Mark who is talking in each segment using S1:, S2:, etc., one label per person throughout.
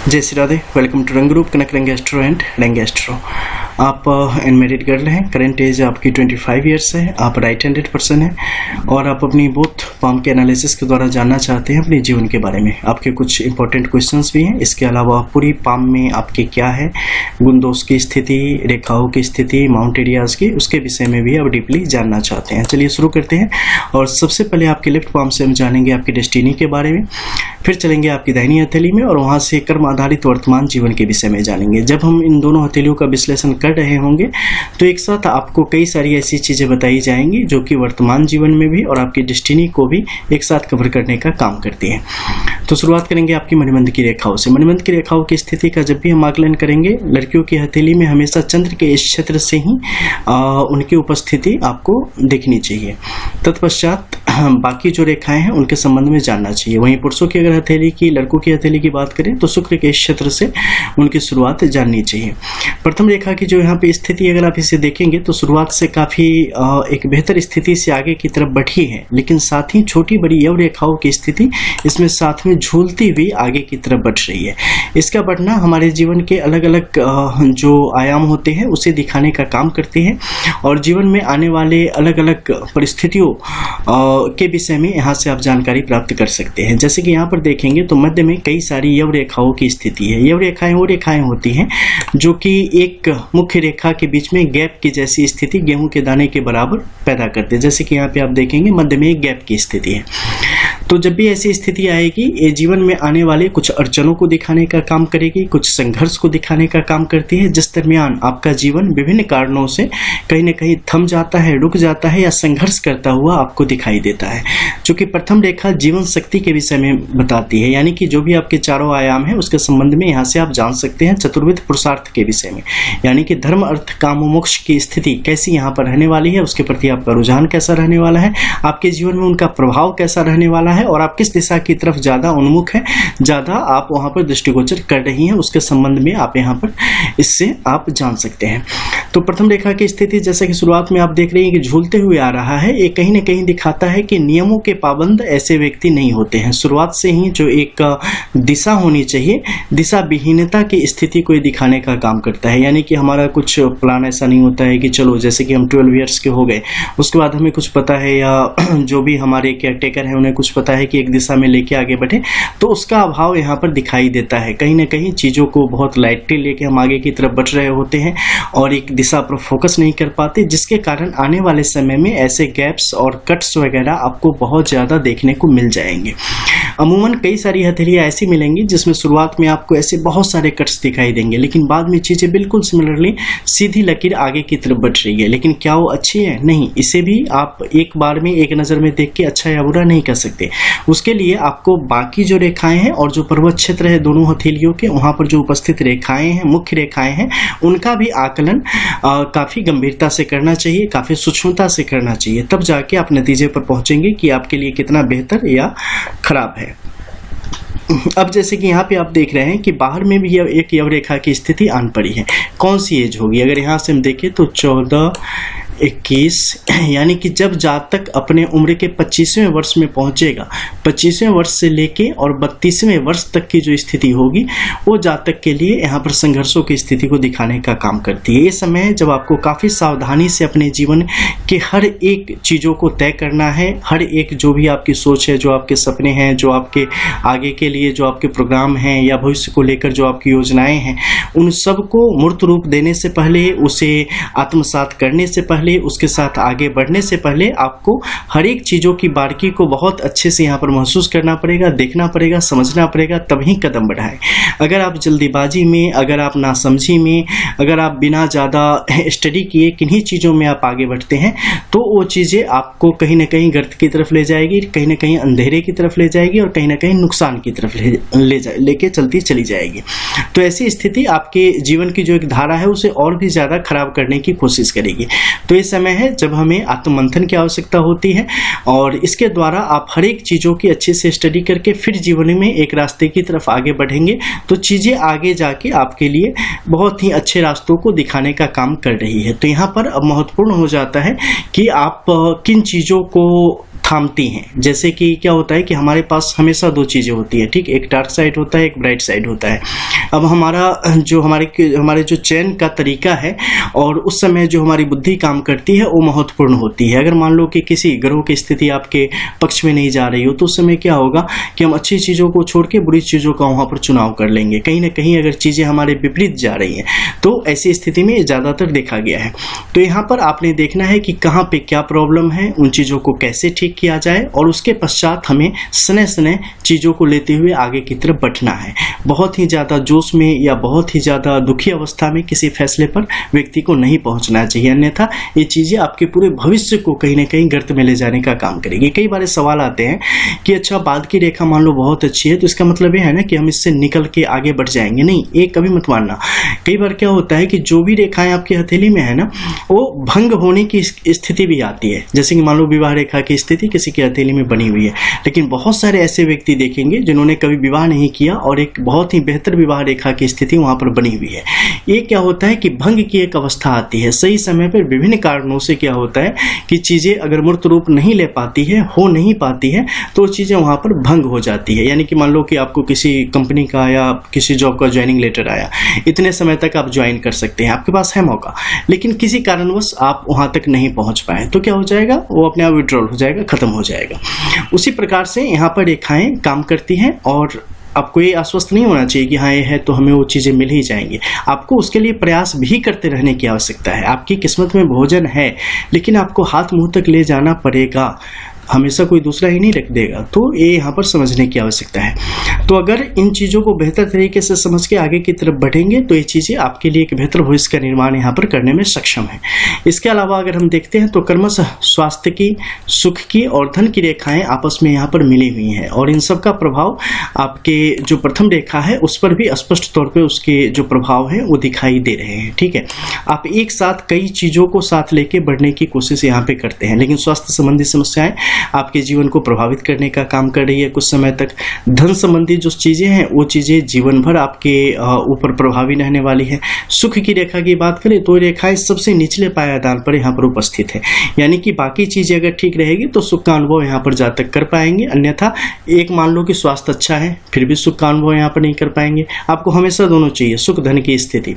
S1: जय Shri Radhe. Welcome to रंग group कनक रंग एस्ट्रो एंड रंग एस्ट्रो। आप अनमेरिड गर्ल हैं, करेंट एज आपकी 25 ईयर्स है, आप राइट हैंडेड पर्सन हैं और आप अपनी बोथ पाम के एनालिसिस के द्वारा जानना चाहते हैं अपने जीवन के बारे में। आपके कुछ इंपॉर्टेंट क्वेश्चंस भी हैं। इसके अलावा पूरी पाम में आपके क्या है, गुण दोष की स्थिति, रेखाओं की स्थिति, माउंट एरियाज की, उसके विषय में भी आप डीपली जानना चाहते हैं। चलिए शुरू करते हैं। और सबसे पहले आपके लेफ्ट पाम से हम जानेंगे आपकी डेस्टिनी के बारे में, फिर चलेंगे आपकी दाहिनी हथेली में और वहां से कर्म आधारित वर्तमान जीवन के विषय में जानेंगे। जब हम इन दोनों हथेलियों का विश्लेषण कर रहे होंगे तो एक साथ आपको कई सारी ऐसी चीजें बताई जाएंगी जो कि वर्तमान जीवन में भी और आपकी डेस्टिनी को भी एक साथ कवर करने का काम करती है। तो शुरुआत करेंगे आपकी मणिबंध की रेखाओं से। मणिबंध की रेखाओं की स्थिति का जब भी हम आकलन करेंगे, लड़कियों की हथेली में हमेशा चंद्र के इस क्षेत्र से ही उनकी उपस्थिति आपको देखनी चाहिए। तत्पश्चात बाकी जो रेखाएं हैं उनके संबंध में जानना चाहिए। वहीं पुरुषों की अगर हथेली की, लड़कों की हथेली की बात करें तो शुक्र के इस क्षेत्र से उनकी शुरुआत जाननी चाहिए। प्रथम रेखा की जो यहाँ पे स्थिति, अगर आप इसे देखेंगे तो शुरुआत से काफी एक बेहतर स्थिति से आगे की तरफ बढ़ी है, लेकिन साथ ही छोटी बड़ी यव रेखाओं की स्थिति इसमें साथ में झूलती हुई आगे की तरफ बढ़ रही है। इसका बढ़ना हमारे जीवन के अलग अलग जो आयाम होते हैं उसे दिखाने का काम करते हैं और जीवन में आने वाले अलग अलग परिस्थितियों के विषय में यहाँ से आप जानकारी प्राप्त कर सकते हैं। जैसे कि यहाँ पर देखेंगे तो मध्य में कई सारी यव रेखाओं की स्थिति है। यव रेखाएं वो रेखाएं होती हैं जो कि एक मुख्य रेखा के बीच में गैप की जैसी स्थिति गेहूं के दाने के बराबर पैदा करते हैं। जैसे कि यहाँ पे आप देखेंगे मध्य में एक गैप की स्थिति है। तो जब भी ऐसी स्थिति आएगी, ये जीवन में आने वाले कुछ अड़चनों को दिखाने का काम करेगी, कुछ संघर्ष को दिखाने का काम करती है, जिस दरमियान आपका जीवन विभिन्न कारणों से कहीं न कहीं थम जाता है, रुक जाता है या संघर्ष करता हुआ आपको दिखाई देता है। चूंकि प्रथम रेखा जीवन शक्ति के विषय में बताती है, यानी कि जो भी आपके चारों आयाम है उसके संबंध में यहाँ से आप जान सकते हैं चतुर्विध पुरुषार्थ के विषय में, यानी कि धर्म, अर्थ, काम, मोक्ष की स्थिति कैसी यहाँ पर रहने वाली है, उसके प्रति आपका रुझान कैसा रहने वाला है, आपके जीवन में उनका प्रभाव कैसा रहने वाला है और आप किस दिशा की तरफ ज्यादा उन्मुख है, ज्यादा आप वहां पर दृष्टिगोचर कर रही हैं, उसके संबंध में आप यहाँ पर इससे आप जान सकते हैं। तो प्रथम रेखा की स्थिति जैसे कि शुरुआत में आप देख रहे हैं कि झूलते हुए आ रहा है, ये कहीं न कहीं दिखाता है कि नियमों के पाबंद ऐसे व्यक्ति नहीं होते हैं। शुरुआत से ही जो एक दिशा होनी चाहिए, दिशा विहीनता की स्थिति को दिखाने का काम करता है। यानी कि हमारा कुछ प्लान ऐसा नहीं होता है कि चलो जैसे कि हम 12 ईयर्स के हो गए उसके बाद हमें कुछ पता है, या जो भी हमारे केयर टेकर है उन्हें कुछ पता है कि एक दिशा में लेके आगे बढ़े, तो उसका अभाव यहाँ पर दिखाई देता है। कहीं ना कहीं चीजों को बहुत लाइटली लेके हम आगे की तरफ बढ़ रहे होते हैं और एक दिशा पर फोकस नहीं कर पाते, जिसके कारण आने वाले समय में ऐसे गैप्स और कट्स वगैरह आपको बहुत ज्यादा देखने को मिल जाएंगे। अमूमन कई सारी हथेलियां ऐसी मिलेंगी जिसमें शुरुआत में आपको ऐसे बहुत सारे कट्स दिखाई देंगे, लेकिन बाद में चीजें बिल्कुल सिमिलरली सीधी लकीर आगे की तरफ बढ़ रही है। लेकिन क्या वो अच्छी है? नहीं। इसे भी आप एक बार में एक नजर में देख के अच्छा या बुरा नहीं कर सकते। उसके लिए आपको बाकी जो रेखाएं हैं और जो पर्वत क्षेत्र है दोनों हथेलियों के, वहां पर जो उपस्थित रेखाएं हैं, मुख्य रेखाएं हैं, उनका भी आकलन काफी गंभीरता से करना चाहिए, काफी सूक्ष्मता से करना चाहिए। तब जाके आप नतीजे पर पहुंचेंगे कि आपके लिए कितना बेहतर या खराब है। अब जैसे कि यहाँ पे आप देख रहे हैं कि बाहर में भी एक यव रेखा की स्थिति आन पड़ी है। कौन सी एज होगी? अगर यहाँ से हम देखें तो 14, 21, यानी कि जब जातक अपने उम्र के 25वें वर्ष में पहुंचेगा, 25वें वर्ष से लेके और 32वें वर्ष तक की जो स्थिति होगी वो जातक के लिए यहाँ पर संघर्षों की स्थिति को दिखाने का काम करती है। ये समय है जब आपको काफी सावधानी से अपने जीवन के हर एक चीजों को तय करना है। हर एक जो भी आपकी सोच है, जो आपके सपने हैं, जो आपके आगे के लिए जो आपके प्रोग्राम हैं या भविष्य को लेकर जो आपकी योजनाएं हैं, उन सब को मूर्त रूप देने से पहले, उसे आत्मसात करने से पहले, उसके साथ आगे बढ़ने से पहले आपको हर एक चीजों की बारीकी को बहुत अच्छे से यहाँ पर महसूस करना पड़ेगा, देखना पड़ेगा, समझना पड़ेगा, तभी कदम बढ़ाएं। अगर आप जल्दीबाजी में, अगर आप नासमझी में, अगर आप बिना ज्यादा स्टडी किए किन्हीं चीजों में आप आगे बढ़ते हैं तो वो चीजें आपको कहीं ना कहीं गर्त की तरफ ले जाएगी, कहीं ना कहीं अंधेरे की तरफ ले जाएगी और कहीं ना कहीं नुकसान की तरफ लेके चलती चली जाएगी। तो ऐसी स्थिति आपके जीवन की जो एक धारा है उसे और भी ज्यादा खराब करने की कोशिश करेगी। तो ये समय है जब हमें आत्ममंथन की आवश्यकता होती है और इसके द्वारा आप हर एक चीजों की अच्छे से स्टडी करके फिर जीवन में एक रास्ते की तरफ आगे बढ़ेंगे तो चीजें आगे जाके आपके लिए बहुत ही अच्छे रास्तों को दिखाने का काम कर रही है। तो यहाँ पर अब महत्वपूर्ण हो जाता है कि आप किन चीजों को थामती हैं। जैसे कि क्या होता है कि हमारे पास हमेशा दो चीज़ें होती हैं, ठीक, एक डार्क साइड होता है, एक ब्राइट साइड होता है। अब हमारे जो चयन का तरीका है और उस समय जो हमारी बुद्धि काम करती है वो महत्वपूर्ण होती है। अगर मान लो कि किसी ग्रह की स्थिति आपके पक्ष में नहीं जा रही हो तो उस समय क्या होगा कि हम अच्छी चीज़ों को छोड़ के बुरी चीज़ों का वहाँ पर चुनाव कर लेंगे। कहीं ना कहीं अगर चीज़ें हमारे विपरीत जा रही हैं तो ऐसी स्थिति में ज़्यादातर देखा गया है। तो यहाँ पर आपने देखना है कि कहाँ पे क्या प्रॉब्लम है, उन चीज़ों को कैसे ठीक किया जाए और उसके पश्चात हमें सने सने चीज़ों को लेते हुए आगे की तरफ बढ़ना है। बहुत ही ज़्यादा जोश में या बहुत ही ज़्यादा दुखी अवस्था में किसी फैसले पर व्यक्ति को नहीं पहुंचना चाहिए, अन्यथा ये चीज़ें आपके पूरे भविष्य को कहीं ना कहीं गर्त में ले जाने का काम करेगी। कई बार सवाल आते हैं कि अच्छा बाद की रेखा मान लो बहुत अच्छी है तो इसका मतलब ये है ना कि हम इससे निकल के आगे बढ़ जाएंगे। नहीं, ये कभी मत मानना। कई बार क्या होता है कि जो भी रेखाएं आपकी हथेली में है ना वो भंग होने की स्थिति भी आती है। जैसे कि मान लो विवाह रेखा की स्थिति किसी की हथेली में बनी हुई है, लेकिन बहुत सारे ऐसे व्यक्ति देखेंगे जिन्होंने कभी विवाह नहीं किया और एक बहुत ही बेहतर विवाह रेखा की स्थिति वहां पर बनी हुई है। ये क्या होता है कि भंग की एक अवस्था आती है। सही समय पर विभिन्न कारणों से क्या होता है कि चीजें अगर मूर्त रूप नहीं ले पाती है, हो नहीं पाती है, तो चीजें वहां पर भंग हो जाती है। यानी कि मान लो कि आपको किसी कंपनी का या किसी जॉब का ज्वाइनिंग लेटर आया, इतने समय तक आप ज्वाइन कर सकते हैं, आपके पास है मौका, लेकिन किसी कारणवश आप वहां तक नहीं पहुंच पाए तो क्या हो जाएगा, वो अपने आप विड्रॉल हो जाएगा, खत्म हो जाएगा। उसी प्रकार से यहाँ पर रेखाएं काम करती हैं और आपको ये आश्वस्त नहीं होना चाहिए कि हाँ ये है तो हमें वो चीज़ें मिल ही जाएंगी। आपको उसके लिए प्रयास भी करते रहने की आवश्यकता है। आपकी किस्मत में भोजन है, लेकिन आपको हाथ मुंह तक ले जाना पड़ेगा, हमेशा कोई दूसरा ही नहीं रख देगा। तो ये यहाँ पर समझने की आवश्यकता है। तो अगर इन चीज़ों को बेहतर तरीके से समझ के आगे की तरफ बढ़ेंगे तो ये चीज़ें आपके लिए एक बेहतर भविष्य का निर्माण यहाँ पर करने में सक्षम है। इसके अलावा अगर हम देखते हैं तो क्रमशः स्वास्थ्य की, सुख की और धन की रेखाएं आपस में यहाँ पर मिली हुई हैं और इन सब का प्रभाव आपके जो प्रथम रेखा है उस पर भी स्पष्ट तौर पर उसके जो प्रभाव है वो दिखाई दे रहे हैं। ठीक है, आप एक साथ कई चीज़ों को साथ लेके बढ़ने की कोशिश यहाँ पे करते हैं, लेकिन स्वास्थ्य संबंधी समस्याएं आपके जीवन को प्रभावित करने का काम कर रही है कुछ समय तक। धन संबंधी जो चीजें हैं वो चीजें जीवन भर आपके ऊपर प्रभावी रहने वाली है। सुख की रेखा की बात करें तो रेखाएं सबसे निचले पायादान पर यहाँ पर उपस्थित है, यानी कि बाकी चीजें अगर ठीक रहेगी तो सुख का अनुभव यहाँ पर जा तक कर पाएंगे, अन्यथा एक मान लो कि स्वास्थ्य अच्छा है फिर भी सुख का अनुभव यहाँ पर नहीं कर पाएंगे। आपको हमेशा दोनों चाहिए, सुख धन की स्थिति,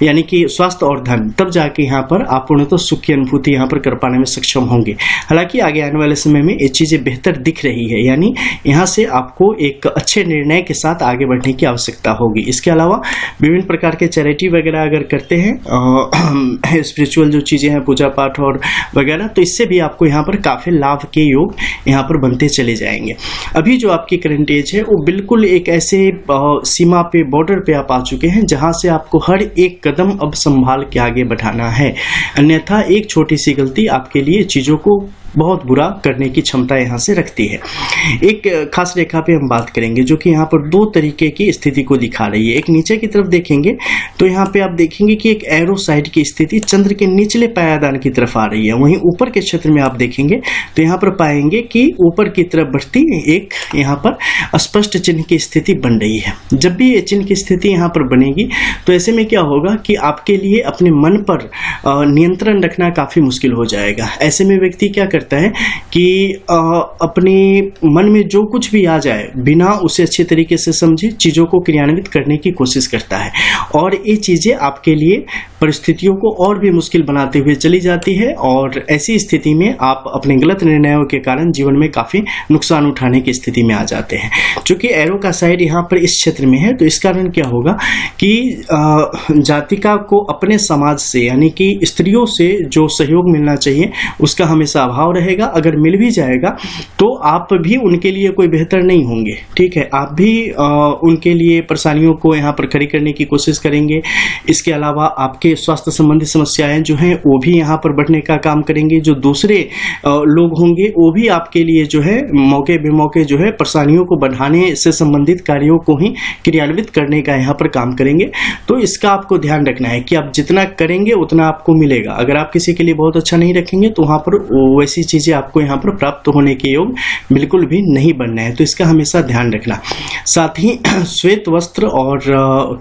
S1: यानी कि स्वास्थ्य और धन, तब जाके यहाँ पर आप पूर्णतः सुख की अनुभूति यहाँ पर कर पाने में सक्षम होंगे। हालांकि आगे आने वाले समय में ये चीजें बेहतर दिख रही है, यानी यहाँ से आपको एक अच्छे निर्णय के साथ आगे बढ़ने की आवश्यकता होगी। इसके अलावा विभिन्न प्रकार के चैरिटी वगैरह अगर करते हैं, स्पिरिचुअल जो चीजें हैं, पूजा पाठ और वगैरह, तो इससे भी आपको यहाँ पर काफी लाभ के योग यहाँ पर बनते चले जाएंगे। अभी जो आपकी करंट एज है वो बिल्कुल एक ऐसे सीमा पे, बॉर्डर पे आप आ चुके हैं जहां से आपको हर एक कदम अब संभाल के आगे बढ़ाना है, अन्यथा एक छोटी सी गलती आपके लिए चीजों को बहुत बुरा करने की क्षमता यहाँ से रखती है। एक खास रेखा पे हम बात करेंगे जो कि यहाँ पर दो तरीके की स्थिति को दिखा रही है। एक नीचे की तरफ देखेंगे तो यहाँ पे आप देखेंगे कि एक एरो साइड की स्थिति चंद्र के निचले पायादान की तरफ आ रही है। वहीं ऊपर के क्षेत्र में आप देखेंगे तो यहाँ पर पाएंगे कि ऊपर की तरफ बढ़ती एक यहाँ पर स्पष्ट चिन्ह की स्थिति बन रही है। जब भी ये चिन्ह की स्थिति यहाँ पर बनेगी तो ऐसे में क्या होगा कि आपके लिए अपने मन पर नियंत्रण रखना काफी मुश्किल हो जाएगा। ऐसे में व्यक्ति क्या करता है कि अपने मन में जो कुछ भी आ जाए बिना उसे अच्छे तरीके से समझे चीजों को क्रियान्वित करने की कोशिश करता है और ये चीजें आपके लिए परिस्थितियों को और भी मुश्किल बनाते हुए चली जाती है और ऐसी स्थिति में आप अपने गलत निर्णयों के कारण जीवन में काफी नुकसान उठाने की स्थिति में आ जाते हैं। चूंकि एरो का साइड यहाँ पर इस क्षेत्र में है तो इस कारण क्या होगा कि जातिका को अपने समाज से, यानी कि स्त्रियों से जो सहयोग मिलना चाहिए उसका हमेशा अभाव रहेगा। अगर मिल भी जाएगा तो आप भी उनके लिए कोई बेहतर नहीं होंगे। ठीक है, आप भी उनके लिए परेशानियों को यहाँ पर खड़ी करने की कोशिश करेंगे। इसके अलावा आपके स्वास्थ्य संबंधी समस्याएं जो हैं वो भी यहाँ पर बढ़ने का काम करेंगे। जो दूसरे लोग होंगे वो भी आपके लिए जो है मौके बेमौके जो है परेशानियों को बढ़ाने से संबंधित कार्यों को ही क्रियान्वित करने का यहाँ पर काम करेंगे। तो इसका आपको ध्यान रखना है कि आप जितना करेंगे उतना आपको मिलेगा। अगर आप किसी के लिए बहुत अच्छा नहीं रखेंगे तो वहाँ पर वैसी चीजें आपको यहाँ पर प्राप्त होने के योग बिल्कुल भी नहीं बनना है, तो इसका हमेशा ध्यान रखना। साथ ही श्वेत वस्त्र और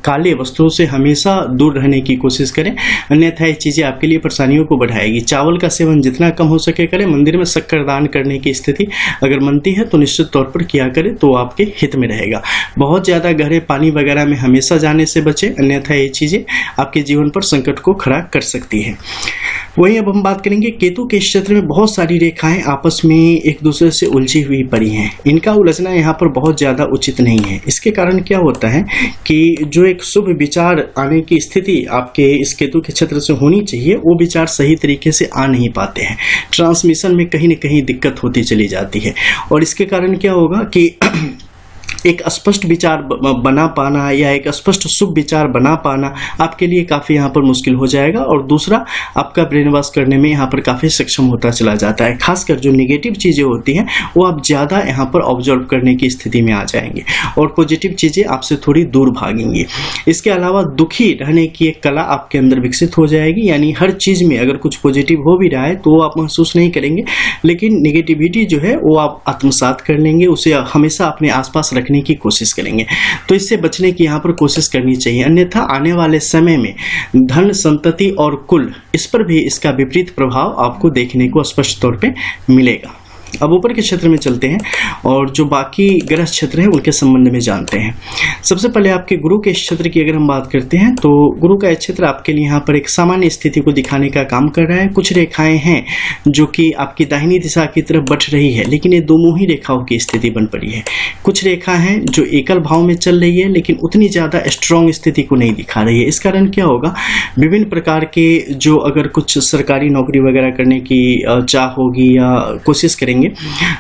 S1: काले वस्त्रों से हमेशा दूर रहने की कोशिश करें, अन्यथा ये चीज़ें आपके लिए परेशानियों को बढ़ाएगी। चावल का सेवन जितना कम हो सके करें। मंदिर में शक्कर दान करने की स्थिति अगर बनती है तो निश्चित तौर पर किया करें, तो आपके हित में रहेगा। बहुत ज़्यादा गहरे पानी वगैरह में हमेशा जाने से बचें, अन्यथा ये चीज़ें आपके जीवन पर संकट को खड़ा कर सकती है। वहीं अब हम बात करेंगे केतु के क्षेत्र में बहुत सारी रेखाएं आपस में एक दूसरे से उलझी हुई पड़ी हैं। इनका उलझना यहाँ पर बहुत ज़्यादा उचित नहीं है। इसके कारण क्या होता है कि जो एक शुभ विचार आने की स्थिति आपके इस केतु के क्षेत्र से होनी चाहिए, वो विचार सही तरीके से आ नहीं पाते हैं। ट्रांसमिशन में कहीं न कहीं दिक्कत होती चली जाती है, और इसके कारण क्या होगा कि एक स्पष्ट विचार बना पाना या एक स्पष्ट शुभ विचार बना पाना आपके लिए काफ़ी यहाँ पर मुश्किल हो जाएगा। और दूसरा, आपका ब्रेन वॉश करने में यहाँ पर काफ़ी सक्षम होता चला जाता है। खासकर जो नेगेटिव चीज़ें होती हैं वो आप ज़्यादा यहाँ पर ऑब्जर्व करने की स्थिति में आ जाएंगे, और पॉजिटिव चीज़ें आपसे थोड़ी दूर भागेंगी। इसके अलावा दुखी रहने की एक कला आपके अंदर विकसित हो जाएगी, यानी हर चीज़ में अगर कुछ पॉजिटिव हो भी रहा है तो आप महसूस नहीं करेंगे, लेकिन नेगेटिविटी जो है वो आप आत्मसात कर लेंगे, उसे हमेशा अपने आसपास रखने की कोशिश करेंगे। तो इससे बचने की यहाँ पर कोशिश करनी चाहिए, अन्यथा आने वाले समय में धन, संतति और कुल, इस पर भी इसका विपरीत प्रभाव आपको देखने को स्पष्ट तौर पे मिलेगा। अब ऊपर के क्षेत्र में चलते हैं और जो बाकी ग्रह क्षेत्र हैं उनके संबंध में जानते हैं। सबसे पहले आपके गुरु के क्षेत्र की अगर हम बात करते हैं तो गुरु का क्षेत्र आपके लिए यहाँ पर एक सामान्य स्थिति को दिखाने का काम कर रहा है। कुछ रेखाएं हैं जो कि आपकी दाहिनी दिशा की तरफ बढ़ रही है, लेकिन ये दोमुही रेखाओं की स्थिति बन पड़ी है। कुछ रेखा है जो एकल भाव में चल रही है, लेकिन उतनी ज़्यादा स्ट्रॉन्ग स्थिति को नहीं दिखा रही है। इस कारण क्या होगा, विभिन्न प्रकार के जो अगर कुछ सरकारी नौकरी वगैरह करने की चाह होगी या कोशिश करेंगे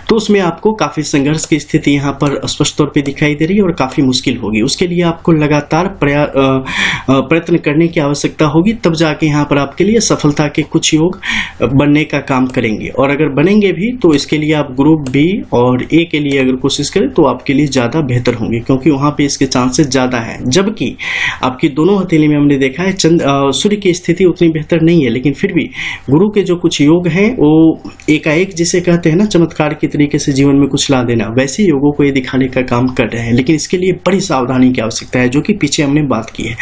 S1: तो उसमें आपको काफी संघर्ष की स्थिति यहाँ पर स्पष्ट तौर पे दिखाई दे रही है और काफी मुश्किल होगी। उसके लिए आपको लगातार प्रयत्न करने की आवश्यकता होगी, तब जाके यहाँ पर आपके लिए सफलता के कुछ योग बनने का काम करेंगे। और अगर बनेंगे भी तो इसके लिए आप ग्रुप बी और ए के लिए अगर कोशिश करें तो आपके लिए ज्यादा बेहतर होंगे, क्योंकि वहां पे इसके चांसेस ज्यादा है। जबकि आपकी दोनों हथेली में हमने देखा है सूर्य की स्थिति उतनी बेहतर नहीं है, लेकिन फिर भी गुरु के जो कुछ योग हैं वो एकाएक जिसे कहते हैं ना चमत्कार की तरीके से जीवन में कुछ ला देना, वैसे योगों को ये दिखाने का काम कर रहे हैं। लेकिन इसके लिए बड़ी सावधानी की आवश्यकता है, जो कि पीछे हमने बात की है।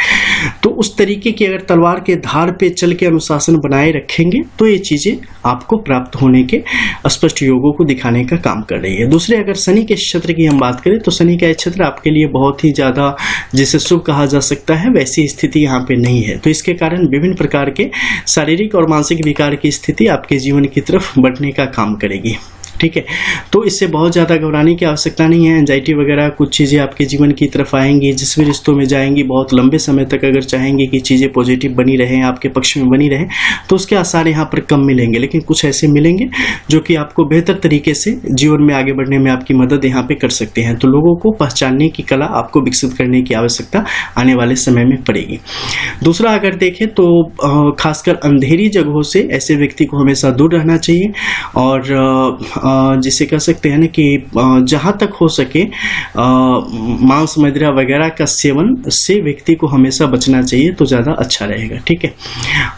S1: तो उस तरीके की अगर तलवार के धार पे चल के अनुशासन बनाए रखेंगे तो ये चीजें आपको प्राप्त होने के स्पष्ट योगों को दिखाने का काम कर रही है। दूसरे, अगर शनि के क्षेत्र की हम बात करें तो शनि का क्षेत्र आपके लिए बहुत ही ज्यादा जिसे शुभ कहा जा सकता है, वैसी स्थिति यहाँ पे नहीं है। तो इसके कारण विभिन्न प्रकार के शारीरिक और मानसिक विकार की स्थिति आपके जीवन की तरफ बढ़ने का काम करेगी। ठीक है, तो इससे बहुत ज़्यादा घबराने की आवश्यकता नहीं है। एंजाइटी वगैरह कुछ चीज़ें आपके जीवन की तरफ आएंगी, जिस भी रिश्तों में जाएंगी बहुत लंबे समय तक अगर चाहेंगे कि चीज़ें पॉजिटिव बनी रहें, आपके पक्ष में बनी रहें, तो उसके आसार यहाँ पर कम मिलेंगे। लेकिन कुछ ऐसे मिलेंगे जो कि आपको बेहतर तरीके से जीवन में आगे बढ़ने में आपकी मदद यहाँ पे कर सकते हैं। तो लोगों को पहचानने की कला आपको विकसित करने की आवश्यकता आने वाले समय में पड़ेगी। दूसरा, अगर देखें तो खासकर अंधेरी जगहों से ऐसे व्यक्ति को हमेशा दूर रहना चाहिए, और जिसे कह सकते हैं ना कि जहाँ तक हो सके मांस मदिरा वगैरह का सेवन से व्यक्ति को हमेशा बचना चाहिए, तो ज़्यादा अच्छा रहेगा। ठीक है,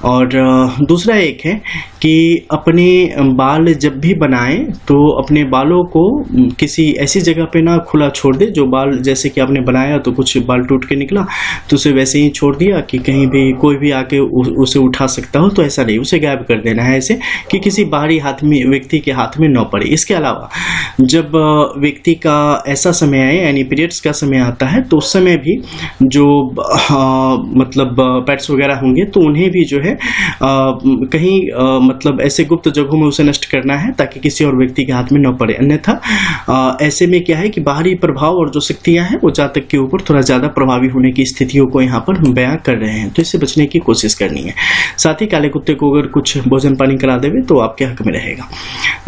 S1: और दूसरा एक है कि अपने बाल जब भी बनाएं तो अपने बालों को किसी ऐसी जगह पे ना खुला छोड़ दे, जो बाल जैसे कि आपने बनाया तो कुछ बाल टूट के निकला तो उसे वैसे ही छोड़ दिया कि कहीं भी कोई भी आके उसे उठा सकता हो, तो ऐसा नहीं, उसे गायब कर देना है ऐसे कि किसी बाहरी हाथ में व्यक्ति के हाथ में न पड़े। इसके अलावा जब व्यक्ति का ऐसा समय आए यानी पीरियड्स का समय आता है तो उस समय भी जो मतलब पेट्स वगैरह होंगे तो उन्हें भी जो है कहीं मतलब ऐसे गुप्त जगहों में उसे नष्ट करना है ताकि किसी और व्यक्ति के हाथ में न पड़े। अन्यथा ऐसे में क्या है कि बाहरी प्रभाव और जो शक्तियां हैं वो जातक के ऊपर थोड़ा ज्यादा प्रभावी होने की स्थितियों को यहाँ पर बयां कर रहे हैं, तो इससे बचने की कोशिश करनी है। साथ ही काले कुत्ते को अगर कुछ भोजन पानी करा देवे तो आपके हक में रहेगा।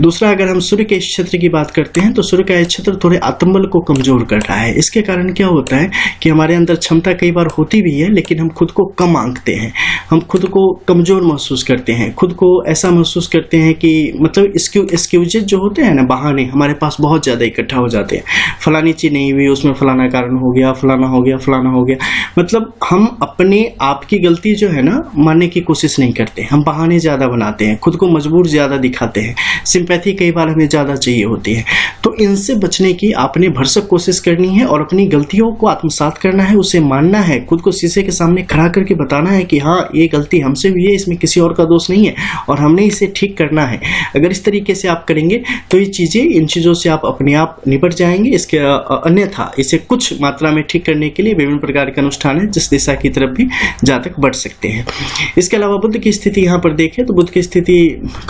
S1: दूसरा, अगर हम सूर्य के क्षेत्र की बात करते हैं तो सूर्य का क्षेत्र थोड़े आत्मबल को कमजोर कर रहा है। इसके कारण क्या होता है कि हमारे अंदर क्षमता कई बार होती भी है, लेकिन हम खुद को कम आंकते हैं, हम खुद को कमजोर महसूस करते हैं, खुद को ऐसा महसूस करते हैं कि मतलब एक्सक्यूजेज जो होते हैं ना, बहाने हमारे पास बहुत ज्यादा इकट्ठा हो जाते हैं। फलानी चीज नहीं हुई, उसमें फलाना कारण हो गया, फलाना हो गया, फलाना हो गया। मतलब हम अपने आप की गलती जो है ना मानने की कोशिश नहीं करते, हम बहाने ज्यादा बनाते हैं, खुद को मजबूर ज्यादा दिखाते हैं, सिंपैथी कई बार बार हमें ज़्यादा चाहिए होती है। तो इनसे बचने की आपने भरसक कोशिश करनी है और अपनी गलतियों को आत्मसात करना है, उसे मानना है, खुद को शीशे के सामने खड़ा करके बताना है कि हाँ ये गलती हमसे हुई है, इसमें किसी और का दोष नहीं है और हमने इसे ठीक करना है। अगर इस तरीके से आप करेंगे तो ये चीज़ें, इन चीज़ों से आप अपने आप निपट जाएंगे। इसके अन्यथा इसे कुछ मात्रा में ठीक करने के लिए विभिन्न प्रकार के अनुष्ठान है जिस दिशा की तरफ भी जातक बढ़ सकते हैं। इसके अलावा बुध की स्थिति यहाँ पर देखें तो बुध की स्थिति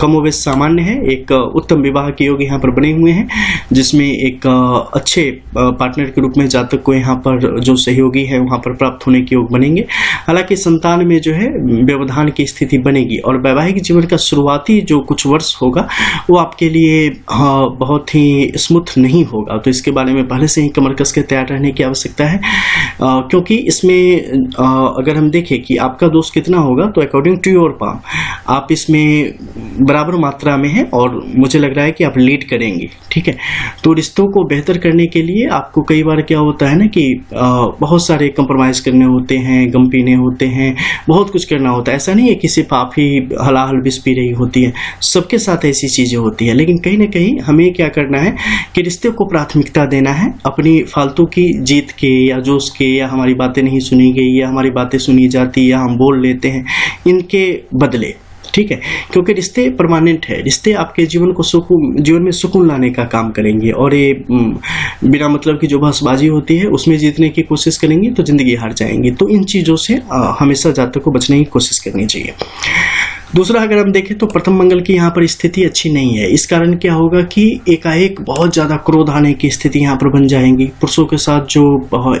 S1: कमोवेश सामान्य है। एक उत्तम विवाह के योग यहाँ पर बने हुए हैं जिसमें एक अच्छे पार्टनर के रूप में जातक को यहाँ पर जो सहयोगी है वहाँ पर प्राप्त होने के योग बनेंगे। हालांकि संतान में जो है व्यवधान की स्थिति बनेगी और वैवाहिक जीवन का शुरुआती जो कुछ वर्ष होगा वो आपके लिए बहुत ही स्मूथ नहीं होगा। तो इसके बारे में पहले से ही कमर कस के तैयार रहने की आवश्यकता है, क्योंकि इसमें अगर हम देखें कि आपका दोष कितना होगा तो अकॉर्डिंग टू योर पाम आप इसमें बराबर मात्रा में हैं और मुझे लग रहा है कि आप लीड करेंगे। ठीक है, तो रिश्तों को बेहतर करने के लिए आपको कई बार क्या होता है ना कि बहुत सारे कंप्रोमाइज़ करने होते हैं, गम पीने होते हैं, बहुत कुछ करना होता है। ऐसा नहीं है कि सिर्फ आप ही हलाहल विष पी रही होती है, सबके साथ ऐसी चीज़ें होती है। लेकिन कहीं ना कहीं हमें क्या करना है कि रिश्ते को प्राथमिकता देना है, अपनी फालतू की जीत के या जोश के या हमारी बातें नहीं सुनी गई या हमारी बातें सुनी जाती या हम बोल लेते हैं, इनके बदले। ठीक है, क्योंकि रिश्ते परमानेंट है, रिश्ते आपके जीवन को जीवन में सुकून लाने का काम करेंगे और ये बिना मतलब की जो बहसबाजी होती है उसमें जीतने की कोशिश करेंगे तो जिंदगी हार जाएंगी। तो इन चीज़ों से हमेशा जातक को बचने की कोशिश करनी चाहिए। दूसरा अगर हम देखें तो प्रथम मंगल की यहाँ पर स्थिति अच्छी नहीं है। इस कारण क्या होगा कि एकाएक बहुत ज़्यादा क्रोध आने की स्थिति यहाँ पर बन जाएंगी। पुरुषों के साथ जो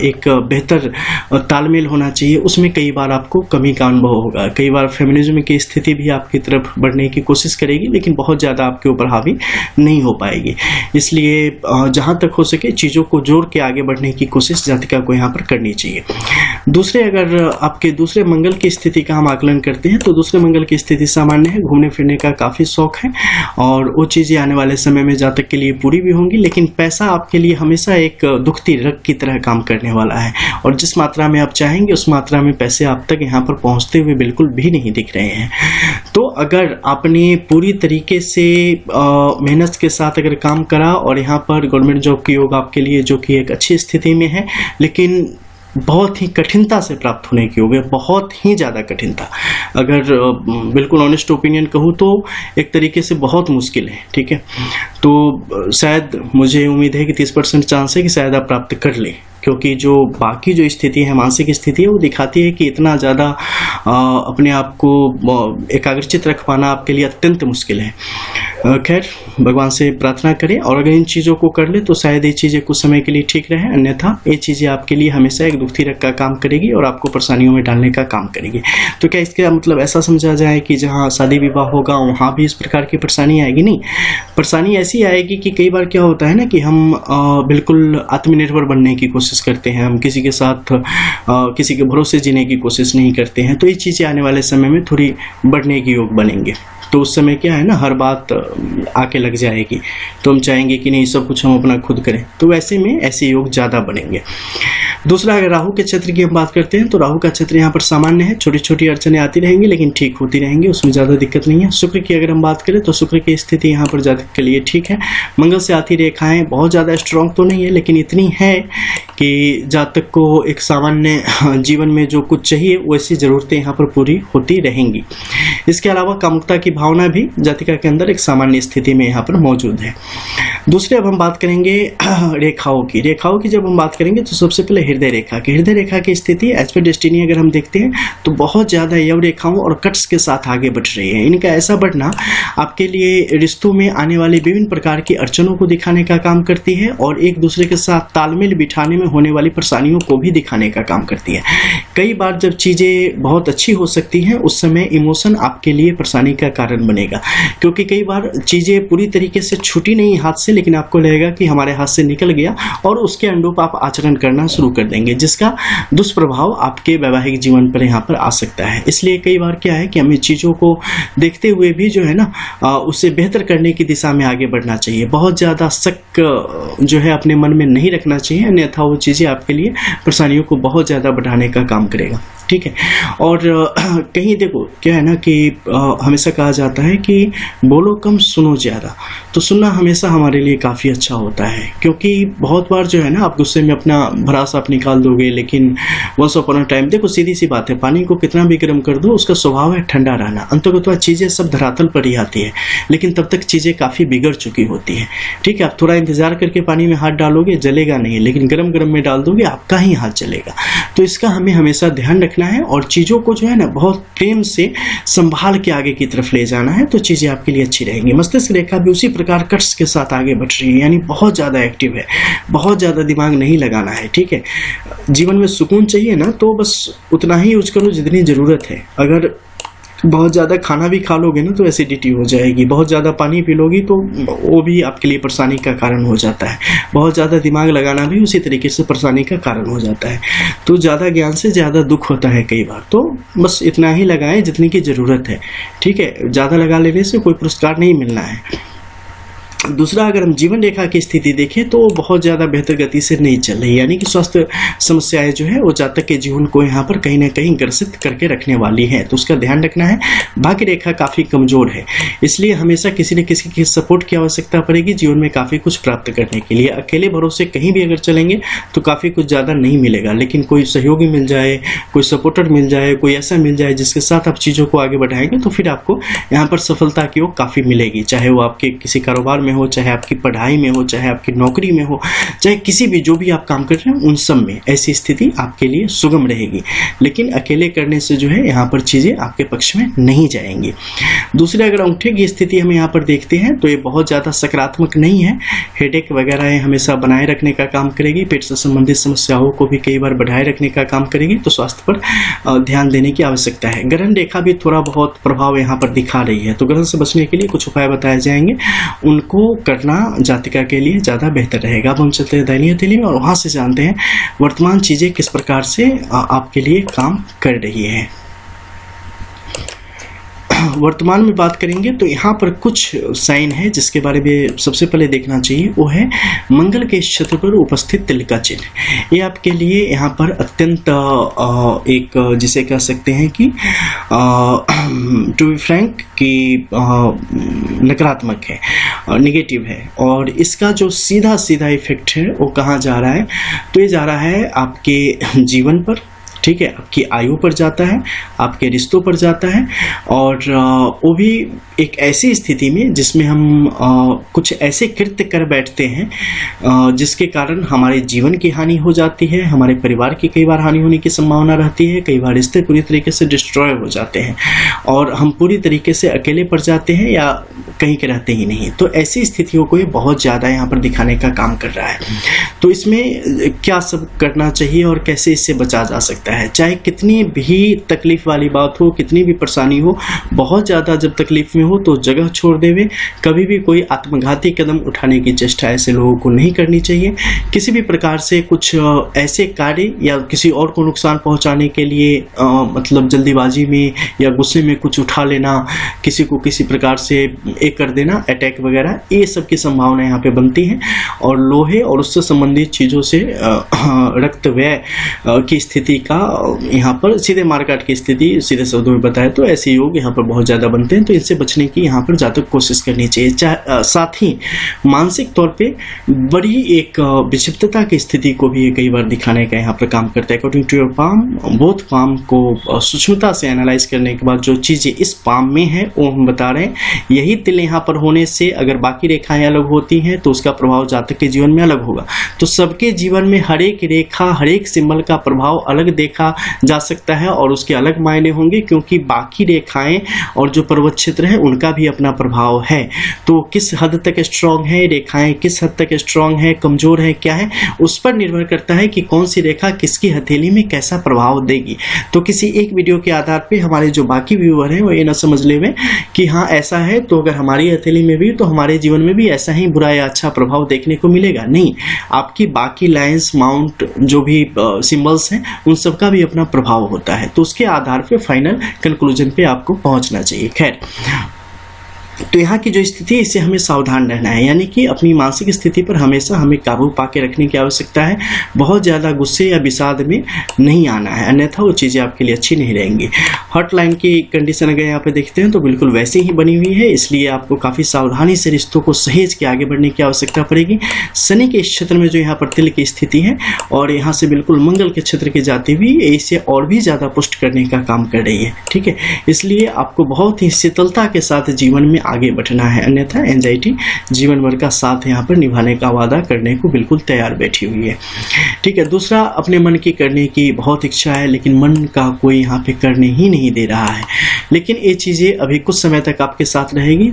S1: एक बेहतर तालमेल होना चाहिए उसमें कई बार आपको कमी का अनुभव होगा। कई बार फेमिनिज्म की स्थिति भी आपकी तरफ बढ़ने की कोशिश करेगी लेकिन बहुत ज़्यादा आपके ऊपर हावी नहीं हो पाएगी। इसलिए जहाँ तक हो सके चीज़ों को जोड़ के आगे बढ़ने की कोशिश जातिका को यहाँ पर करनी चाहिए। दूसरे अगर आपके दूसरे मंगल की स्थिति का हम आकलन करते हैं तो दूसरे मंगल की स्थिति सामान्य है, घूमने फिरने का काफ़ी शौक है और वो चीज़ें आने वाले समय में जातक के लिए पूरी भी होंगी। लेकिन पैसा आपके लिए हमेशा एक दुखती रग की तरह काम करने वाला है और जिस मात्रा में आप चाहेंगे उस मात्रा में पैसे आप तक यहाँ पर पहुँचते हुए बिल्कुल भी नहीं दिख रहे हैं। तो अगर आपने पूरी तरीके से मेहनत के साथ अगर काम करा और यहाँ पर गवर्नमेंट जॉब की योग आपके लिए जो कि एक अच्छी स्थिति में है लेकिन बहुत ही कठिनता से प्राप्त होने की होगी, बहुत ही ज़्यादा कठिनता। अगर बिल्कुल ऑनेस्ट ओपिनियन कहूँ तो एक तरीके से बहुत मुश्किल है। ठीक है, तो शायद मुझे उम्मीद है कि 30% चांस है कि शायद आप प्राप्त कर लें, क्योंकि जो बाकी जो स्थिति है, मानसिक स्थिति है, वो दिखाती है कि इतना ज़्यादा अपने आप को एकाग्रचित रख पाना आपके लिए अत्यंत मुश्किल है। खैर, भगवान से प्रार्थना करें और अगर इन चीज़ों को कर ले तो शायद ये चीज़ें कुछ समय के लिए ठीक रहे, अन्यथा ये चीज़ें आपके लिए हमेशा एक दुखती रग का काम करेगी और आपको परेशानियों में डालने का काम करेगी। तो क्या इसका मतलब ऐसा समझा जाए कि जहाँ शादी विवाह होगा वहाँ भी इस प्रकार की परेशानी आएगी? नहीं, परेशानी ऐसी आएगी कि कई बार क्या होता है ना कि हम बिल्कुल आत्मनिर्भर बनने की कोशिश करते हैं, हम किसी के साथ किसी के भरोसे जीने की कोशिश नहीं करते हैं। तो ये चीज़ें आने वाले समय में थोड़ी बढ़ने की योग बनेंगे। तो उस समय क्या है ना, हर बात आके लग जाएगी तो हम चाहेंगे कि नहीं सब कुछ हम अपना खुद करें, तो वैसे में ऐसे योग ज़्यादा बनेंगे। दूसरा, अगर राहु के क्षेत्र की हम बात करते हैं तो राहु का क्षेत्र यहाँ पर सामान्य है, छोटी छोटी अड़चने आती रहेंगी लेकिन ठीक होती रहेंगी, उसमें ज़्यादा दिक्कत नहीं है। शुक्र की अगर हम बात करें तो शुक्र की स्थिति यहाँ पर जातक के लिए ठीक है। मंगल से आती रेखाएं बहुत ज़्यादा स्ट्रॉन्ग तो नहीं है लेकिन इतनी है कि जातक को एक सामान्य जीवन में जो कुछ चाहिए वैसी ज़रूरतें यहाँ पर पूरी होती रहेंगी। इसके अलावा कामुकता की भावना भी जातिका के अंदर एक सामान्य स्थिति में यहाँ पर मौजूद है। दूसरे अब हम बात करेंगे रेखाओं की जब हम बात करेंगे तो सबसे पहले हृदय रेखा की स्थिति एज पर डेस्टिनी अगर हम देखते हैं तो बहुत ज़्यादा यव रेखाओं और कट्स के साथ आगे बढ़ रही है। इनका ऐसा बढ़ना आपके लिए रिश्तों में आने वाले विभिन्न प्रकार की अड़चनों को दिखाने का काम करती है और एक दूसरे के साथ तालमेल बिठाने में होने वाली परेशानियों को भी दिखाने का काम करती है। कई बार जब चीज़ें बहुत अच्छी हो सकती हैं उस समय इमोशन आपके लिए परेशानी का कारण बनेगा, क्योंकि कई बार चीज़ें पूरी तरीके से छूटी नहीं हाथ से लेकिन आपको लगेगा कि हमारे हाथ से निकल गया और उसके अनुरूप आप आचरण करना शुरू कर देंगे, जिसका दुष्प्रभाव आपके वैवाहिक जीवन पर यहाँ पर आ सकता है। इसलिए कई बार क्या है कि हमें चीज़ों को देखते हुए भी जो है ना उसे बेहतर करने की दिशा में आगे बढ़ना चाहिए। बहुत ज़्यादा शक जो है अपने मन में नहीं रखना चाहिए, अन्यथा वो चीज़ें आपके लिए परेशानियों को बहुत ज़्यादा बढ़ाने का काम करेगा। ठीक है, और कहीं देखो क्या है ना कि हमेशा कहा जाता है कि बोलो कम सुनो ज़्यादा। तो सुनना हमेशा हमारे लिए काफ़ी अच्छा होता है, क्योंकि बहुत बार जो है ना आप गुस्से में अपना भड़ास आप निकाल दोगे, लेकिन वंस अपॉन अ टाइम, देखो सीधी सी बात है, पानी को कितना भी गर्म कर दो उसका स्वभाव है ठंडा रहना। अंततः चीज़ें सब धरातल पर ही आती है, लेकिन तब तक चीज़ें काफ़ी बिगड़ चुकी होती है। ठीक है, आप थोड़ा इंतजार करके पानी में हाथ डालोगे, जलेगा नहीं, लेकिन गरम गरम में डाल दोगे आपका ही हाथ जलेगा। तो इसका हमें हमेशा ध्यान रखना है और चीज़ों को जो है ना बहुत प्रेम से संभाल के आगे की तरफ ले जाना है, तो चीज़ें आपके लिए अच्छी रहेंगी। मस्तिष्क रेखा भी उसी प्रकार कट्स के साथ आगे बढ़ रही है, यानी बहुत ज़्यादा एक्टिव है, बहुत ज़्यादा दिमाग नहीं लगाना है। ठीक है, जीवन में सुकून चाहिए ना, तो बस उतना ही यूज करो जितनी ज़रूरत है। अगर बहुत ज़्यादा खाना भी खा लोगे ना तो एसिडिटी हो जाएगी, बहुत ज़्यादा पानी पी लोगी तो वो भी आपके लिए परेशानी का कारण हो जाता है, बहुत ज़्यादा दिमाग लगाना भी उसी तरीके से परेशानी का कारण हो जाता है। तो ज़्यादा ज्ञान से ज़्यादा दुख होता है कई बार, तो बस इतना ही लगाएं जितनी की ज़रूरत है। ठीक है, ज़्यादा लगा लेने से कोई पुरस्कार नहीं मिलना है। दूसरा, अगर हम जीवन रेखा की स्थिति देखें तो बहुत ज़्यादा बेहतर गति से नहीं चल रही, यानी कि स्वास्थ्य समस्याएं जो है वो जातक के जीवन को यहाँ पर कहीं ना कहीं ग्रसित करके रखने वाली है, तो उसका ध्यान रखना है। भाग्य रेखा काफ़ी कमज़ोर है, इसलिए हमेशा किसी न किसी की सपोर्ट की आवश्यकता पड़ेगी जीवन में काफ़ी कुछ प्राप्त करने के लिए। अकेले भरोसे कहीं भी अगर चलेंगे तो काफ़ी कुछ ज़्यादा नहीं मिलेगा, लेकिन कोई सहयोगी मिल जाए, कोई सपोर्टर मिल जाए, कोई ऐसा मिल जाए जिसके साथ आप चीज़ों को आगे बढ़ाएंगे तो फिर आपको यहाँ पर सफलता की ओर काफ़ी मिलेगी। चाहे वो आपके किसी कारोबार में हो, चाहे आपकी पढ़ाई में हो, चाहे आपकी नौकरी में हो, चाहे किसी भी जो भी आप काम कर रहे हैं उन सब में ऐसी स्थिति आपके लिए सुगम रहेगी। लेकिन अकेले करने से जो है यहाँ पर चीज़ें आपके पक्ष में नहीं जाएंगी। दूसरे, अगर अंगूठे की स्थिति हम यहाँ पर देखते हैं तो ये बहुत ज़्यादा सकारात्मक नहीं है। हेडेक वगैरह हमेशा बनाए रखने का काम करेगी, पेट से संबंधित समस्याओं को भी कई बार बढ़ाए रखने का काम करेगी, तो स्वास्थ्य पर ध्यान देने की आवश्यकता है। ग्रहण रेखा भी थोड़ा बहुत प्रभाव यहाँ पर दिखा रही है, तो ग्रहण से बचने के लिए कुछ उपाय बताए जाएंगे, उनको करना जातिका के लिए ज़्यादा बेहतर रहेगा। अब हम चलते हैं दैनिक हथेली में और वहाँ से जानते हैं वर्तमान चीज़ें किस प्रकार से आपके लिए काम कर रही है। वर्तमान में बात करेंगे तो यहाँ पर कुछ साइन है जिसके बारे में सबसे पहले देखना चाहिए, वो है मंगल के क्षेत्र पर उपस्थित तिल का चिन्ह। ये आपके लिए यहाँ पर अत्यंत एक जिसे कह सकते हैं कि टू बी फ्रैंक कि नकारात्मक है, नेगेटिव है, और इसका जो सीधा सीधा इफेक्ट है वो कहाँ जा रहा है, तो ये जा रहा है आपके जीवन पर। ठीक है, आपकी आयु पर जाता है, आपके रिश्तों पर जाता है, और वो भी एक ऐसी स्थिति में जिसमें हम कुछ ऐसे कृत्य कर बैठते हैं जिसके कारण हमारे जीवन की हानि हो जाती है, हमारे परिवार की कई बार हानि होने की संभावना रहती है, कई बार रिश्ते पूरी तरीके से डिस्ट्रॉय हो जाते हैं और हम पूरी तरीके से अकेले पड़ जाते हैं या कहीं के रहते ही नहीं। तो ऐसी स्थितियों को ये बहुत ज़्यादा यहाँ पर दिखाने का काम कर रहा है। तो इसमें क्या सब करना चाहिए और कैसे इससे बचा जा सकता है। चाहे कितनी भी तकलीफ वाली बात हो, कितनी भी परेशानी हो, बहुत ज़्यादा जब तकलीफ में हो तो जगह छोड़ देवे, कभी भी कोई आत्मघाती कदम उठाने की चेष्टा ऐसे लोगों को नहीं करनी चाहिए। किसी भी प्रकार से कुछ ऐसे कार्य या किसी और को नुकसान पहुंचाने के लिए मतलब जल्दीबाजी में या गुस्से में कुछ उठा लेना, किसी को किसी प्रकार से एक कर देना, अटैक वगैरह, ये सब की संभावना यहाँ पे बनती है। और लोहे और उससे संबंधित चीज़ों से रक्त व्यय की स्थिति का यहाँ पर सीधे मारकाट की स्थिति सीधे शब्दों में बताए तो ऐसे योग यहाँ पर बहुत ज़्यादा बनते हैं। तो इनसे बचने की यहाँ पर ज़्यादा कोशिश करनी चाहिए। साथ ही मानसिक तौर पे बड़ी एक विक्षिप्तता की स्थिति को भी कई बार दिखाने का यहाँ पर काम करता है। According to your palm, both palm को सूक्ष्मता से एनालाइज करने के बाद जो चीज़ें इस पाम में है वो हम बता रहे हैं। यही तिल यहाँ पर होने से अगर बाकी रेखाएं अलग होती हैं तो उसका प्रभाव जातक के जीवन में अलग होगा। तो सबके जीवन में हर एक रेखा, हर एक सिंबल का प्रभाव अलग देखा जा सकता है और उसके अलग मायने होंगे, क्योंकि बाकी रेखाएं और जो पर्वत क्षेत्र है उनका भी अपना प्रभाव है। तो किस हद तक स्ट्रांग है रेखाएं, किस हद तक स्ट्रांग है, कमजोर है, क्या है, उस पर निर्भर करता है कि कौन सी रेखा किसकी हथेली में कैसा प्रभाव देगी। तो किसी एक वीडियो के आधार पे हमारे जो बाकी व्यूअर हैं वो ये ना समझ लेवे कि हाँ ऐसा है तो अगर हमारी हथेली में भी तो हमारे जीवन में भी ऐसा ही बुरा या अच्छा प्रभाव देखने को मिलेगा। नहीं, आपकी बाकी लाइंस, माउंट, जो भी सिंबल्स हैं उन सब का भी अपना प्रभाव होता है। तो उसके आधार पे फाइनल कंक्लूजन पे आपको पहुंचना चाहिए। खैर, तो यहाँ की जो स्थिति है, इससे हमें सावधान रहना है, यानी कि अपनी मानसिक स्थिति पर हमेशा हमें काबू पा के रखने की आवश्यकता है। बहुत ज़्यादा गुस्से या विषाद में नहीं आना है, अन्यथा वो चीज़ें आपके लिए अच्छी नहीं रहेंगी। हॉटलाइन की कंडीशन अगर यहाँ पे देखते हैं तो बिल्कुल वैसे ही बनी हुई है, इसलिए आपको काफ़ी सावधानी से रिश्तों को सहेज के आगे बढ़ने की आवश्यकता पड़ेगी। शनि के क्षेत्र में जो यहाँ पर तिल की स्थिति है और यहाँ से बिल्कुल मंगल के क्षेत्र की जाती हुई इसे और भी ज़्यादा पुष्ट करने का काम कर रही है, ठीक है। इसलिए आपको बहुत ही शीतलता के साथ जीवन में आगे बढ़ना है, अन्यथा एंजाइटी जीवन भर का साथ यहाँ पर निभाने का वादा करने को बिल्कुल तैयार बैठी हुई है, ठीक है। दूसरा, अपने मन की करने की बहुत इच्छा है, लेकिन मन का कोई यहाँ पे करने ही नहीं दे रहा है। लेकिन ये चीज़ें अभी कुछ समय तक आपके साथ रहेगी,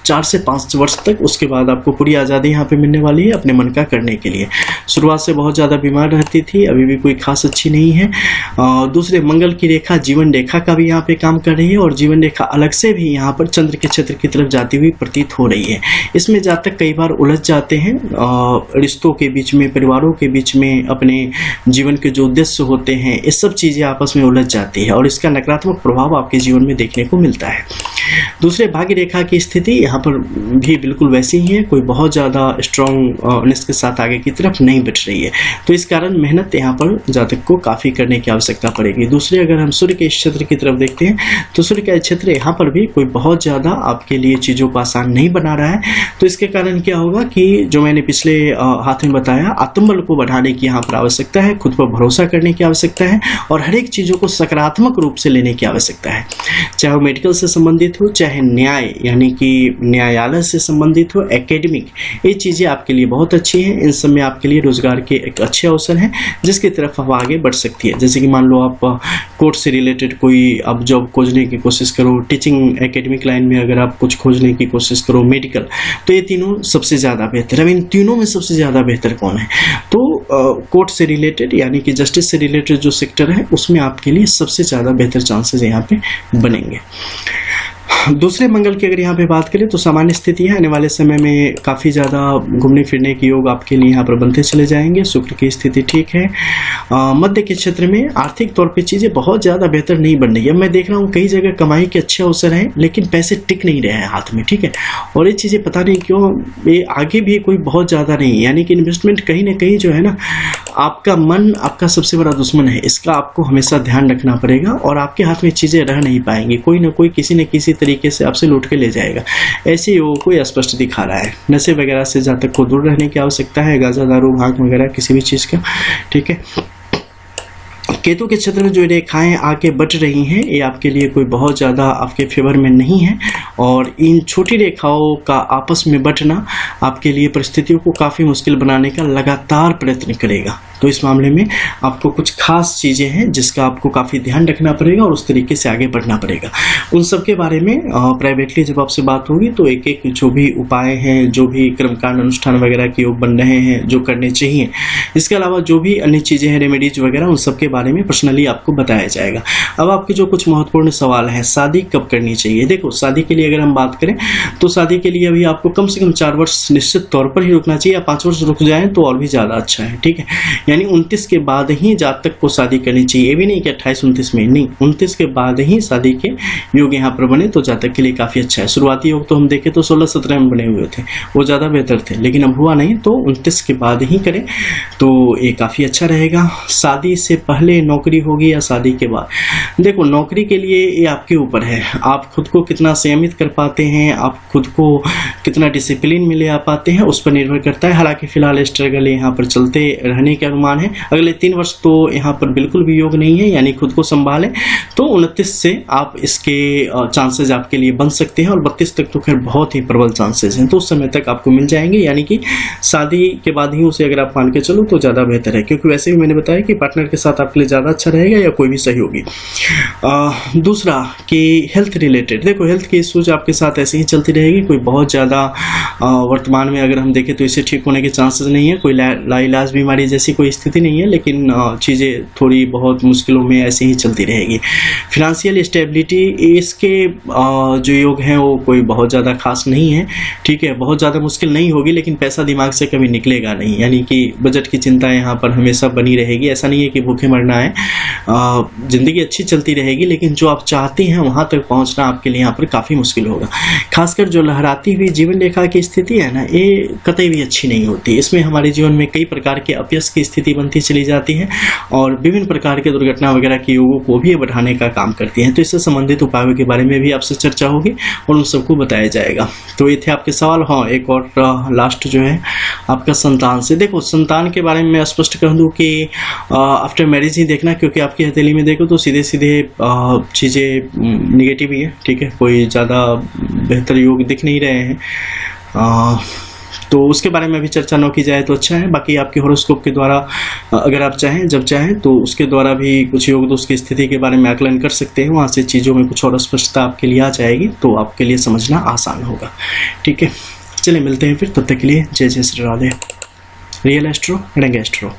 S1: 4 से 5 वर्ष तक। उसके बाद आपको पूरी आज़ादी यहाँ पे मिलने वाली है अपने मन का करने के लिए। शुरुआत से बहुत ज़्यादा बीमार रहती थी, अभी भी कोई खास अच्छी नहीं है। दूसरे, मंगल की रेखा जीवन रेखा का भी यहाँ पे काम कर रही है और जीवन रेखा अलग से भी यहाँ पर चंद्र के क्षेत्र की तरफ जाती हुई प्रतीत हो रही है। इसमें जातक कई बार उलझ जाते हैं, रिश्तों के बीच में, परिवारों के बीच में, अपने जीवन के जो उद्देश्य होते हैं, ये सब चीज़ें आपस में उलझ जाती है और इसका नकारात्मक प्रभाव आपके जीवन में देखने को मिलता है। दूसरे, भाग्य रेखा की स्थिति यहाँ पर भी बिल्कुल वैसी ही है, कोई बहुत ज़्यादा स्ट्रॉन्गनेस के साथ आगे की तरफ नहीं बढ़ रही है, तो इस कारण मेहनत यहाँ पर जातक को काफ़ी करने की आवश्यकता पड़ेगी। दूसरे, अगर हम सूर्य के क्षेत्र की तरफ देखते हैं तो सूर्य का क्षेत्र यहाँ पर भी कोई बहुत ज़्यादा आपके लिए चीज़ों को आसान नहीं बना रहा है। तो इसके कारण क्या होगा कि जो मैंने पिछले हाथ में बताया, आत्मबल को बढ़ाने की यहाँ पर आवश्यकता है, खुद पर भरोसा करने की आवश्यकता है और हर एक चीज़ों को सकारात्मक रूप से लेने की आवश्यकता है, चाहे वो मेडिकल से संबंधित हो, चाहे न्याय यानी कि न्यायालय से संबंधित हो, एकेडमिक, ये चीज़ें आपके लिए बहुत अच्छी हैं। इन सब में आपके लिए रोजगार के एक अच्छे अवसर हैं जिसकी तरफ आप आगे बढ़ सकती है। जैसे कि मान लो आप कोर्ट से रिलेटेड कोई आप जॉब खोजने की कोशिश करो, टीचिंग एकेडमिक लाइन में अगर आप कुछ खोजने की कोशिश करो, मेडिकल, तो ये तीनों सबसे ज़्यादा बेहतर है। अब इन तीनों में सबसे ज़्यादा बेहतर कौन है? तो कोर्ट से रिलेटेड यानी कि जस्टिस से रिलेटेड जो सेक्टर है उसमें आपके लिए सबसे ज़्यादा बेहतर चांसेस यहाँ पे बनेंगे। दूसरे, मंगल की अगर यहाँ पे बात करें तो सामान्य स्थिति है, आने वाले समय में काफ़ी ज़्यादा घूमने फिरने के योग आपके लिए यहाँ पर बनते चले जाएंगे। शुक्र की स्थिति ठीक है। मध्य के क्षेत्र में आर्थिक तौर पे चीज़ें बहुत ज़्यादा बेहतर नहीं बन रही है। मैं देख रहा हूँ कई जगह कमाई के अच्छे अवसर हैं लेकिन पैसे टिक नहीं रहे हैं हाथ में, ठीक है। और ये चीज़ें पता नहीं क्यों, ये आगे भी कोई बहुत ज़्यादा नहीं, यानी कि इन्वेस्टमेंट कहीं ना कहीं जो है ना, आपका मन आपका सबसे बड़ा दुश्मन है, इसका आपको हमेशा ध्यान रखना पड़ेगा और आपके हाथ में चीज़ें रह नहीं पाएंगी, कोई ना कोई किसी न किसी तरीके से आपसे लूट के ले जाएगा। ऐसे योगों को स्पष्ट दिखा रहा है। नशे वगैरह से जातक को दूर रहने की आवश्यकता है, गांजा, दारू, भांग वगैरह किसी भी चीज़ का, ठीक है। केतु के क्षेत्र में जो रेखाएं आगे बढ़ रही हैं ये आपके लिए कोई बहुत ज़्यादा आपके फेवर में नहीं है और इन छोटी रेखाओं का आपस में बढ़ना आपके लिए परिस्थितियों को काफ़ी मुश्किल बनाने का लगातार प्रयत्न करेगा। तो इस मामले में आपको कुछ खास चीज़ें हैं जिसका आपको काफ़ी ध्यान रखना पड़ेगा और उस तरीके से आगे बढ़ना पड़ेगा। उन सब के बारे में प्राइवेटली जब आपसे बात होगी तो एक एक जो भी उपाय हैं, जो भी कर्मकांड अनुष्ठान वगैरह के योग बन रहे हैं जो करने चाहिए, इसके अलावा जो भी अन्य चीज़ें हैं, रेमेडीज वगैरह, उन सब के बारे में पर्सनली आपको बताया जाएगा। अब आपके जो कुछ महत्वपूर्ण सवाल हैं, शादी कब करनी चाहिए? देखो, शादी के लिए अगर हम बात करें तो शादी के लिए अभी आपको कम से कम 4 वर्ष निश्चित तौर पर ही रुकना चाहिए, या 5 वर्ष रुक जाएं तो और भी ज़्यादा अच्छा है, ठीक है। यानी 29 के बाद ही जातक को शादी करनी चाहिए। ये भी नहीं कि 28-29 में, नहीं, 29 के बाद ही शादी के योग यहाँ पर बने तो जातक के लिए काफ़ी अच्छा है। शुरुआती योग तो हम देखें तो 16-17 में बने हुए थे, वो ज़्यादा बेहतर थे, लेकिन अब हुआ नहीं, तो 29 के बाद ही करें तो ये काफ़ी अच्छा रहेगा। शादी से पहले नौकरी होगी या शादी के बाद? देखो, नौकरी के लिए ये आपके ऊपर है, आप खुद को कितना संयमित कर पाते हैं, आप खुद को कितना डिसिप्लिन में ले आ पाते हैं, उस पर निर्भर करता है। हालांकि फिलहाल स्ट्रगल यहाँ पर चलते रहने के अनुमान है। अगले 3 वर्ष तो यहाँ पर बिल्कुल भी योग नहीं है, यानी खुद को संभालें। तो 29 से आप इसके चांसेस आपके लिए बन सकते हैं और 32 तक तो खैर बहुत ही प्रबल चांसेस हैं, तो उस समय तक आपको मिल जाएंगे। यानी कि शादी के बाद ही उसे अगर आप मान के चलो तो ज़्यादा बेहतर है, क्योंकि वैसे भी मैंने बताया कि पार्टनर के साथ आपके लिए ज़्यादा अच्छा रहेगा या कोई भी सहयोगी। दूसरा कि हेल्थ रिलेटेड, देखो हेल्थ की इश्यूज आपके साथ ऐसे ही चलती रहेगी, कोई बहुत ज़्यादा वर्तमान में अगर हम देखें तो इसे ठीक होने के चांसेस नहीं है। कोई लाइलाज बीमारी जैसी कोई कोई स्थिति नहीं है, लेकिन चीज़ें थोड़ी बहुत मुश्किलों में ऐसे ही चलती रहेगी। फिनेंशियल स्टेबिलिटी इसके जो योग हैं वो कोई बहुत ज़्यादा खास नहीं है, ठीक है, बहुत ज़्यादा मुश्किल नहीं होगी, लेकिन पैसा दिमाग से कभी निकलेगा नहीं, यानी कि बजट की चिंता यहाँ पर हमेशा बनी रहेगी। ऐसा नहीं है कि भूखे मरना है, ज़िंदगी अच्छी चलती रहेगी, लेकिन जो आप चाहते हैं वहाँ तक पहुँचना आपके लिए यहाँ पर काफ़ी मुश्किल होगा। खासकर जो लहराती हुई जीवन रेखा की स्थिति है ना, ये कतई भी अच्छी नहीं होती। इसमें हमारे जीवन में कई प्रकार के अपयश की स्थिति बनती चली जाती है और विभिन्न प्रकार के दुर्घटना वगैरह के योगों को भी बढ़ाने का काम करती हैं। तो इससे संबंधित उपायों के बारे में भी आपसे चर्चा होगी और उन सबको बताया जाएगा। तो ये थे आपके सवाल। हाँ, एक और लास्ट जो है आपका संतान से। देखो, संतान के बारे में मैं स्पष्ट कह दूं कि आफ्टर मैरिज ही देखना, क्योंकि आपकी हथेली में देखो तो सीधे सीधे चीज़ें निगेटिव ही है, ठीक है, कोई ज़्यादा बेहतर योग दिख नहीं रहे हैं। तो उसके बारे में भी चर्चा न की जाए तो अच्छा है। बाकी आपके हॉरोस्कोप के द्वारा अगर आप चाहें, जब चाहें तो उसके द्वारा भी कुछ योग दोष की स्थिति के बारे में आकलन कर सकते हैं। वहाँ से चीज़ों में कुछ और स्पष्टता आपके लिए आ जाएगी, तो आपके लिए समझना आसान होगा। ठीक है, चलिए मिलते हैं फिर, तब तक के लिए जय जय श्री राधे। रियल एस्ट्रो, रंग एस्ट्रो।